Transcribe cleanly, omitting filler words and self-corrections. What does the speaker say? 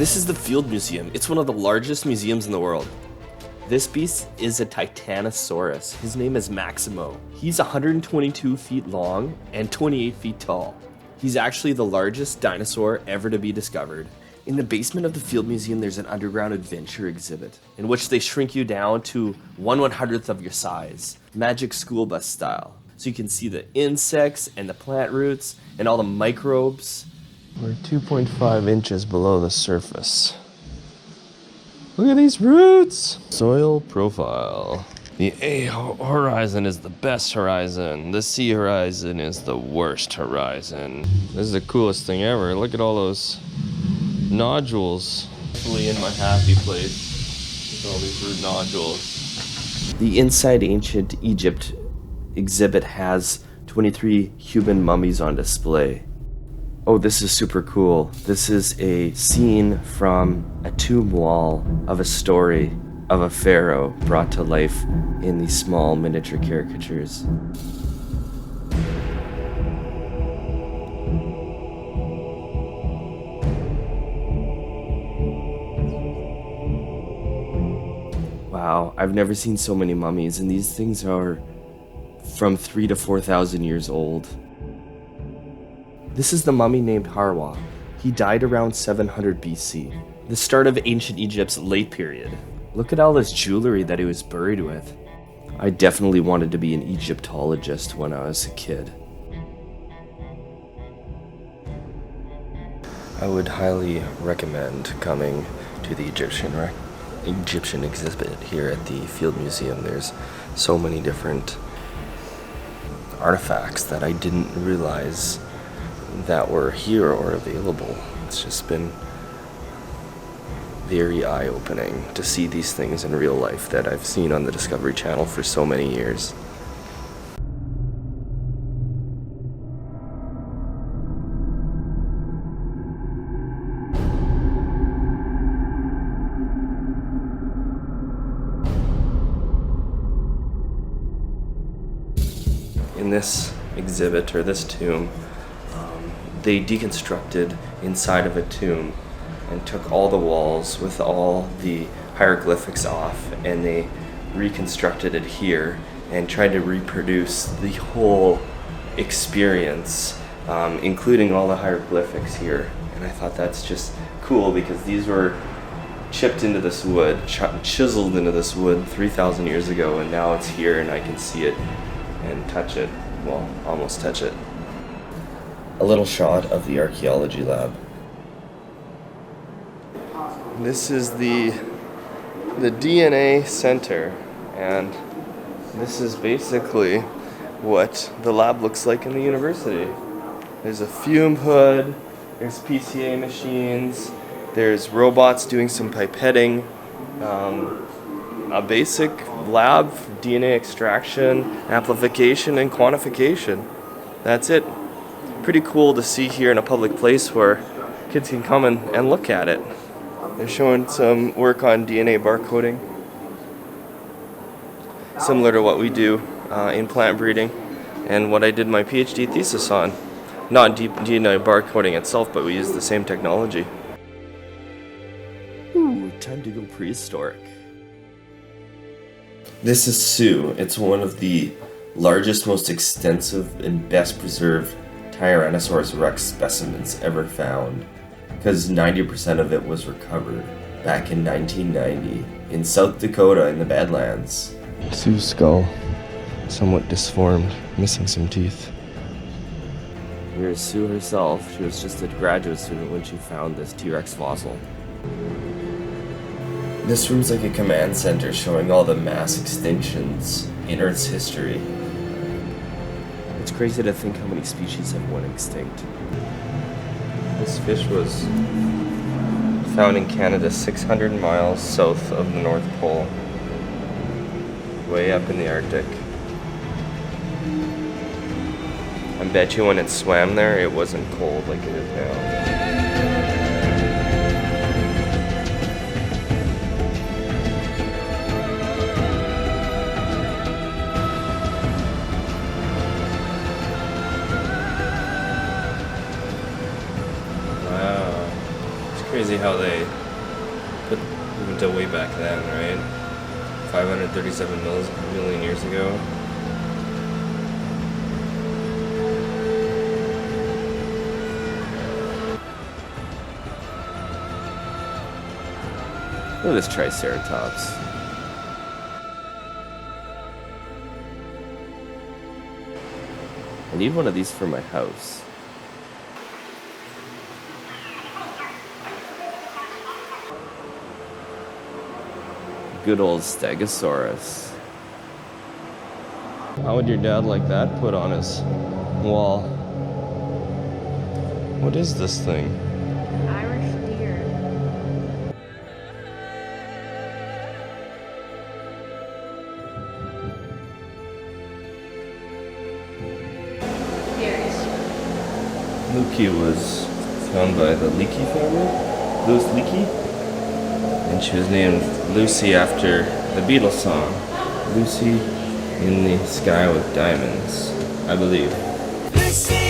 This is the Field Museum. It's one of the largest museums in the world. This beast is a Titanosaurus. His name is Maximo. He's 122 feet long and 28 feet tall. He's actually the largest dinosaur ever to be discovered. In the basement of the Field Museum, there's an underground adventure exhibit in which they shrink you down to 1/100th of your size, Magic School Bus style. So you can see the insects and the plant roots and all the microbes. We're 2.5 inches below the surface. Look at these roots! Soil profile. The A horizon is the best horizon. The C horizon is the worst horizon. This is the coolest thing ever. Look at all those nodules. Definitely in my happy place with all these root nodules. The Inside Ancient Egypt exhibit has 23 human mummies on display. Oh, this is super cool. This is a scene from a tomb wall of a story of a pharaoh brought to life in these small miniature caricatures. Wow, I've never seen so many mummies, and these things are from 3,000 to 4,000 years old. This is the mummy named Harwa. He died around 700 BC, the start of ancient Egypt's late period. Look at all this jewelry that he was buried with. I definitely wanted to be an Egyptologist when I was a kid. I would highly recommend coming to the Egyptian exhibit here at the Field Museum. There's so many different artifacts that I didn't realize that were here or available. It's just been very eye-opening to see these things in real life that I've seen on the Discovery Channel for so many years. In this exhibit, or this tomb, they deconstructed inside of a tomb and took all the walls with all the hieroglyphics off, and they reconstructed it here and tried to reproduce the whole experience, including all the hieroglyphics here. And I thought that's just cool because these were chipped into this wood, chiseled into this wood 3,000 years ago, and now it's here and I can see it and touch it. Well, almost touch it. A little shot of the archaeology lab. This is the DNA center, and this is basically what the lab looks like in the university. There's a fume hood, there's PCA machines, there's robots doing some pipetting, a basic lab for DNA extraction, amplification, and quantification. That's it. Pretty cool to see here in a public place where kids can come and look at it. They're showing some work on DNA barcoding, similar to what we do in plant breeding and what I did my PhD thesis on. Not DNA barcoding itself, but we use the same technology. Ooh, time to go prehistoric. This is Sue. It's one of the largest, most extensive, and best preserved Tyrannosaurus rex specimens ever found, because 90% of it was recovered back in 1990 in South Dakota in the Badlands. Sue's skull, somewhat disformed, missing some teeth. Here's Sue herself. She was just a graduate student when she found this T-Rex fossil. This room's like a command center showing all the mass extinctions in Earth's history. It's crazy to think how many species have went extinct. This fish was found in Canada 600 miles south of the North Pole, way up in the Arctic. I bet you when it swam there, it wasn't cold like it is now. crazy how they put until way back then, right? 537 million years ago. Look at this Triceratops. I need one of these for my house. Good old Stegosaurus. How would your dad like that put on his wall? What is this thing? Irish deer. Lucy was found by the Leakey family, Louis Leakey, and she was named Lucy after the Beatles song, Lucy in the Sky with Diamonds, I believe. Lucy